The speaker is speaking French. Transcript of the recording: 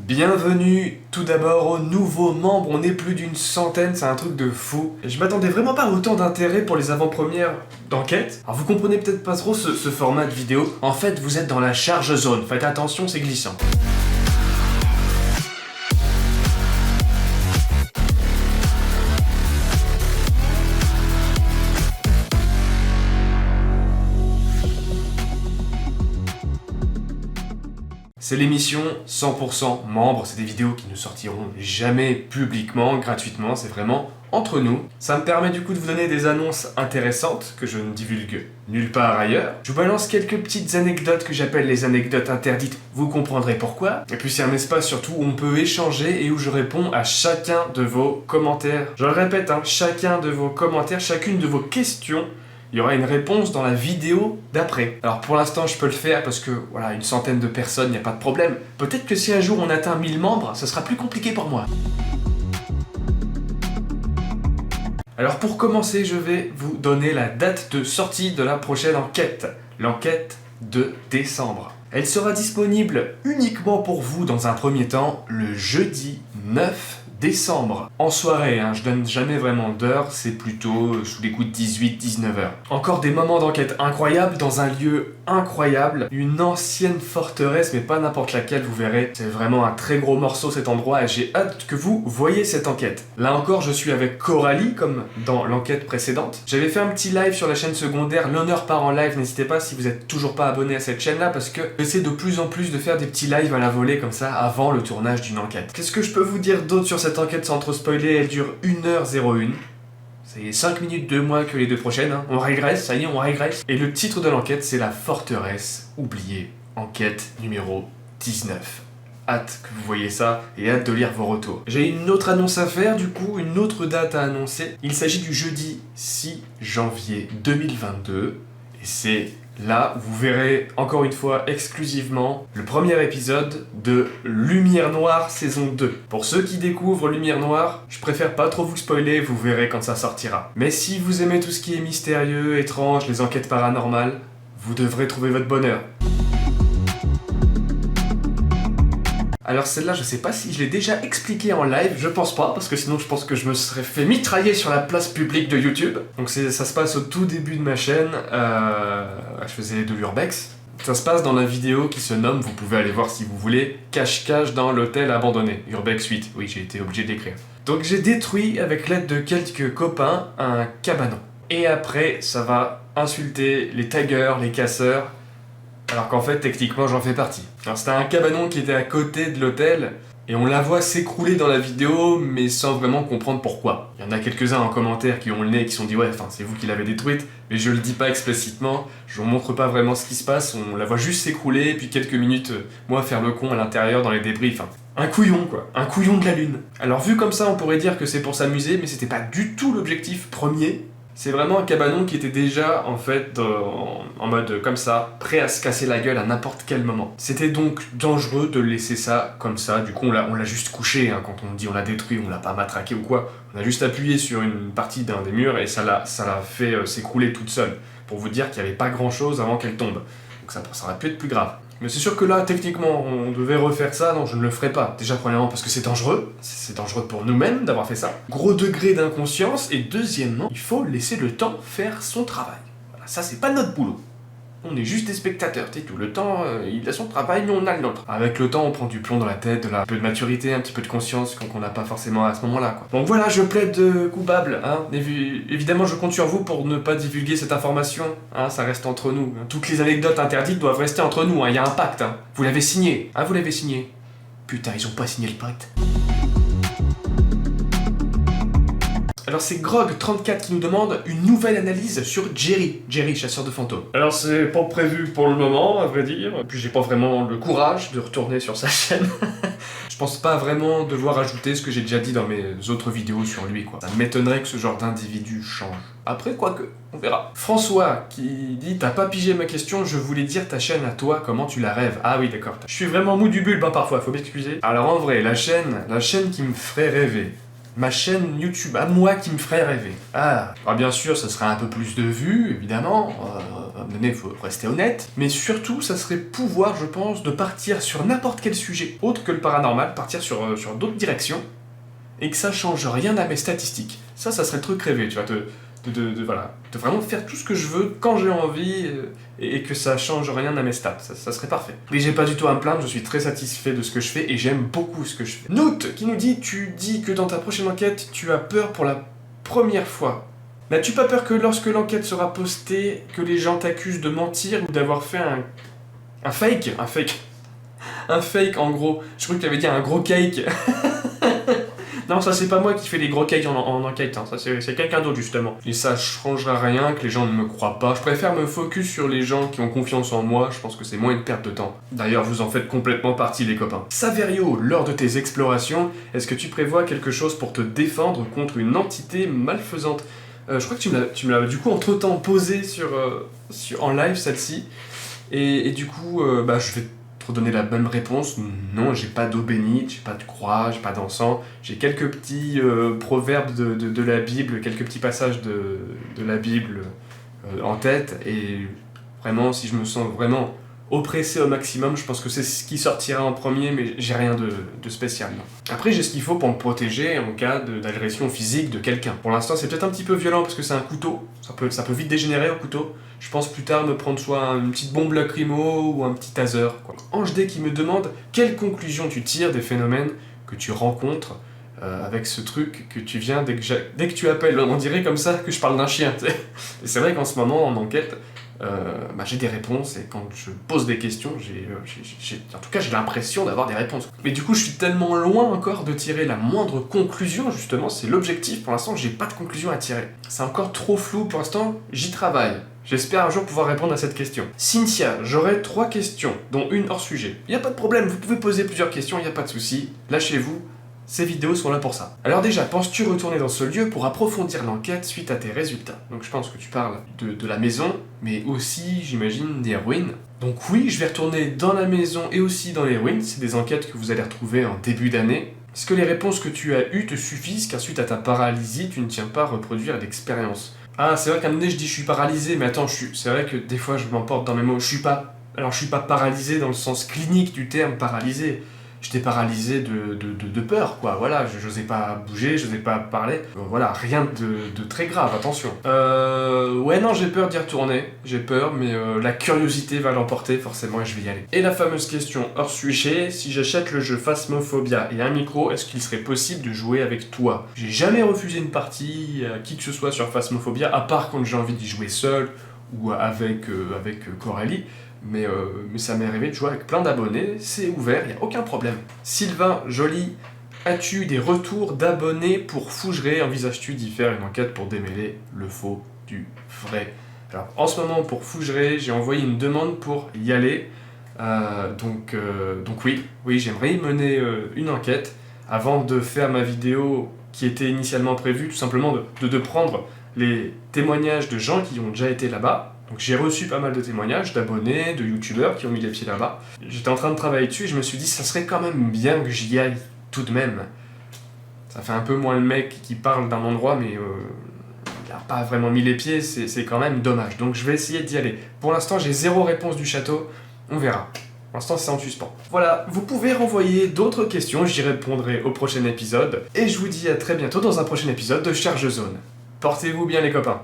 Bienvenue tout d'abord aux nouveaux membres, on est plus d'une centaine, c'est un truc de fou. Et je m'attendais vraiment pas à autant d'intérêt pour les avant-premières d'enquête. Alors vous comprenez peut-être pas trop ce format de vidéo. En fait, vous êtes dans la charge zone, faites attention, c'est glissant. C'est l'émission 100% membres, c'est des vidéos qui ne sortiront jamais publiquement, gratuitement, c'est vraiment entre nous. Ça me permet du coup de vous donner des annonces intéressantes que je ne divulgue nulle part ailleurs. Je vous balance quelques petites anecdotes que j'appelle les anecdotes interdites, vous comprendrez pourquoi. Et puis c'est un espace surtout où on peut échanger et où je réponds à chacun de vos commentaires. Je le répète, chacun de vos commentaires, chacune de vos questions. Il y aura une réponse dans la vidéo d'après. Alors pour l'instant je peux le faire parce que voilà, une centaine de personnes, il n'y a pas de problème. Peut-être que si un jour on atteint 1000 membres, ce sera plus compliqué pour moi. Alors pour commencer, je vais vous donner la date de sortie de la prochaine enquête. L'enquête de décembre. Elle sera disponible uniquement pour vous dans un premier temps le jeudi 9 décembre. En soirée, je donne jamais vraiment d'heure, c'est plutôt sous les coups de 18-19 heures. Encore des moments d'enquête incroyables dans un lieu incroyable, une ancienne forteresse, mais pas n'importe laquelle, vous verrez. C'est vraiment un très gros morceau cet endroit et j'ai hâte que vous voyez cette enquête. Là encore, je suis avec Coralie, comme dans l'enquête précédente. J'avais fait un petit live sur la chaîne secondaire, l'honneur part en live, n'hésitez pas si vous êtes toujours pas abonné à cette chaîne-là, parce que j'essaie de plus en plus de faire des petits lives à la volée comme ça, avant le tournage d'une enquête. Qu'est-ce que je peux vous dire d'autre sur cette enquête sans trop spoiler? Elle dure 1h01. C'est 5 minutes de moins que les deux prochaines. On régresse, ça y est, on régresse. Et le titre de l'enquête, c'est La forteresse oubliée. Enquête numéro 19. Hâte que vous voyez ça et hâte de lire vos retours. J'ai une autre annonce à faire, du coup, une autre date à annoncer. Il s'agit du jeudi 6 janvier 2022. Et c'est là, vous verrez encore une fois exclusivement le premier épisode de Lumière Noire saison 2. Pour ceux qui découvrent Lumière Noire, je préfère pas trop vous spoiler, vous verrez quand ça sortira. Mais si vous aimez tout ce qui est mystérieux, étrange, les enquêtes paranormales, vous devrez trouver votre bonheur. Alors celle-là, je sais pas si je l'ai déjà expliqué en live, je pense pas, parce que sinon je pense que je me serais fait mitrailler sur la place publique de YouTube. Donc ça se passe au tout début de ma chaîne, je faisais de l'urbex. Ça se passe dans la vidéo qui se nomme, vous pouvez aller voir si vous voulez, Cache-cache dans l'hôtel abandonné, Urbex 8, oui j'ai été obligé d'écrire. Donc j'ai détruit, avec l'aide de quelques copains, un cabanon. Et après, ça va insulter les taggers, les casseurs, alors qu'en fait, techniquement, j'en fais partie. Alors c'était un cabanon qui était à côté de l'hôtel, et on la voit s'écrouler dans la vidéo, mais sans vraiment comprendre pourquoi. Il y en a quelques-uns en commentaire qui ont le nez, qui se sont dit « Ouais, c'est vous qui l'avez détruite », mais je le dis pas explicitement, je vous montre pas vraiment ce qui se passe, on la voit juste s'écrouler, puis quelques minutes, moi faire le con à l'intérieur dans les débris, un couillon quoi, un couillon de la lune. Alors vu comme ça, on pourrait dire que c'est pour s'amuser, mais c'était pas du tout l'objectif premier. C'est vraiment un cabanon qui était déjà, en fait, en mode comme ça, prêt à se casser la gueule à n'importe quel moment. C'était donc dangereux de laisser ça comme ça, du coup on l'a juste couché, quand on dit on l'a détruit, on l'a pas matraqué ou quoi, on a juste appuyé sur une partie d'un des murs et ça l'a fait s'écrouler toute seule, pour vous dire qu'il n'y avait pas grand chose avant qu'elle tombe. Donc ça aurait pu être plus grave. Mais c'est sûr que là, techniquement, on devait refaire ça, non, je ne le ferai pas. Déjà, premièrement, parce que c'est dangereux pour nous-mêmes d'avoir fait ça. Gros degré d'inconscience, et deuxièmement, il faut laisser le temps faire son travail. Voilà, ça, c'est pas notre boulot. On est juste des spectateurs, c'est tout. Le temps, il a son travail, nous on a le nôtre. Avec le temps, on prend du plomb dans la tête, un peu de maturité, un petit peu de conscience qu'on n'a pas forcément à ce moment-là, quoi. Donc voilà, je plaide coupable, Évidemment, je compte sur vous pour ne pas divulguer cette information, ça reste entre nous. Toutes les anecdotes interdites doivent rester entre nous, il y a un pacte, Vous l'avez signé, vous l'avez signé. Putain, ils ont pas signé le pacte. Alors c'est Grog34 qui nous demande une nouvelle analyse sur Jerry, chasseur de fantômes. Alors c'est pas prévu pour le moment, à vrai dire, puis j'ai pas vraiment le courage de retourner sur sa chaîne. Je pense pas vraiment devoir ajouter ce que j'ai déjà dit dans mes autres vidéos sur lui, quoi. Ça m'étonnerait que ce genre d'individu change. Après, quoique, on verra. François qui dit « T'as pas pigé ma question, je voulais dire ta chaîne à toi, comment tu la rêves ?» Ah oui, d'accord. Je suis vraiment mou du bulbe, parfois, faut m'excuser. Alors en vrai, la chaîne qui me ferait rêver. Ma chaîne YouTube, à moi qui me ferait rêver. Ah, bien sûr, ça serait un peu plus de vues, évidemment. à un moment donné, il faut rester honnête, mais surtout, ça serait pouvoir, je pense, de partir sur n'importe quel sujet, autre que le paranormal, partir sur d'autres directions, et que ça change rien à mes statistiques. Ça serait le truc rêvé, tu vois, voilà, de vraiment faire tout ce que je veux, quand j'ai envie, et que ça change rien à mes stats, ça serait parfait. Mais j'ai pas du tout à me plaindre, je suis très satisfait de ce que je fais, et j'aime beaucoup ce que je fais. Note qui nous dit, tu dis que dans ta prochaine enquête, tu as peur pour la première fois. N'as-tu pas peur que lorsque l'enquête sera postée, que les gens t'accusent de mentir ou d'avoir fait un fake? Un fake en gros. Je crois que tu avais dit un gros cake. Non, ça c'est pas moi qui fais les gros cakes en enquête, hein. Ça c'est quelqu'un d'autre justement. Et ça changera rien, que les gens ne me croient pas. Je préfère me focus sur les gens qui ont confiance en moi, je pense que c'est moins une perte de temps. D'ailleurs, vous en faites complètement partie les copains. Saverio, lors de tes explorations, est-ce que tu prévois quelque chose pour te défendre contre une entité malfaisante? Je crois que tu me l'as du coup entre-temps posé en live celle-ci. Et du coup, je vais te redonner la même réponse. Non, j'ai pas d'eau bénite, j'ai pas de croix, j'ai pas d'encens. J'ai quelques petits proverbes de la Bible, quelques petits passages de la Bible en tête. Et vraiment, si je me sens vraiment oppressé au maximum, je pense que c'est ce qui sortira en premier, mais j'ai rien de spécial. Non. Après, j'ai ce qu'il faut pour me protéger en cas d'agression physique de quelqu'un. Pour l'instant, c'est peut-être un petit peu violent parce que c'est un couteau. Ça peut vite dégénérer au couteau. Je pense plus tard me prendre soit une petite bombe lacrymo ou un petit taser, quoi. Ange D qui me demande quelle conclusion tu tires des phénomènes que tu rencontres avec ce truc que tu viens dès que tu appelles. On dirait comme ça que je parle d'un chien, tu sais. Et c'est vrai qu'en ce moment, en enquête, j'ai des réponses, et quand je pose des questions, en tout cas j'ai l'impression d'avoir des réponses. Mais du coup je suis tellement loin encore de tirer la moindre conclusion, justement c'est l'objectif. Pour l'instant j'ai pas de conclusion à tirer. C'est encore trop flou pour l'instant, j'y travaille. J'espère un jour pouvoir répondre à cette question. Cynthia, j'aurai 3 questions, dont une hors sujet. Y a pas de problème, vous pouvez poser plusieurs questions, y a pas de souci. Lâchez-vous. Ces vidéos sont là pour ça. Alors déjà, penses-tu retourner dans ce lieu pour approfondir l'enquête suite à tes résultats? Donc je pense que tu parles de la maison, mais aussi, j'imagine, des ruines. Donc oui, je vais retourner dans la maison et aussi dans les ruines. C'est des enquêtes que vous allez retrouver en début d'année. Est-ce que les réponses que tu as eues te suffisent, car suite à ta paralysie, tu ne tiens pas à reproduire l'expérience? Ah, c'est vrai qu'à un moment donné, je dis je suis paralysé, mais attends, c'est vrai que des fois je m'emporte dans mes mots. Je suis pas paralysé dans le sens clinique du terme paralysé. J'étais paralysé de peur, quoi, voilà, j'osais pas bouger, j'osais pas parler, voilà, rien de très grave, attention. Ouais, non, j'ai peur d'y retourner, j'ai peur, mais la curiosité va l'emporter, forcément, et je vais y aller. Et la fameuse question hors sujet, si j'achète le jeu Phasmophobia et un micro, est-ce qu'il serait possible de jouer avec toi? J'ai jamais refusé une partie à qui que ce soit sur Phasmophobia, à part quand j'ai envie d'y jouer seul, ou avec Coralie. Mais ça m'est arrivé de jouer avec plein d'abonnés, c'est ouvert, il n'y a aucun problème. Sylvain, joli, as-tu des retours d'abonnés pour Fougeray? Envisages-tu d'y faire une enquête pour démêler le faux du vrai? Alors, en ce moment, pour Fougeray, j'ai envoyé une demande pour y aller. Donc oui, j'aimerais y mener une enquête avant de faire ma vidéo qui était initialement prévue, tout simplement de prendre les témoignages de gens qui ont déjà été là-bas. Donc j'ai reçu pas mal de témoignages d'abonnés, de youtubeurs qui ont mis les pieds là-bas. J'étais en train de travailler dessus et je me suis dit ça serait quand même bien que j'y aille tout de même. Ça fait un peu moins le mec qui parle d'un endroit mais il n'a pas vraiment mis les pieds, c'est quand même dommage. Donc je vais essayer d'y aller. Pour l'instant j'ai 0 réponse du château, on verra. Pour l'instant c'est en suspens. Voilà, vous pouvez renvoyer d'autres questions, j'y répondrai au prochain épisode. Et je vous dis à très bientôt dans un prochain épisode de Charge Zone. Portez-vous bien les copains.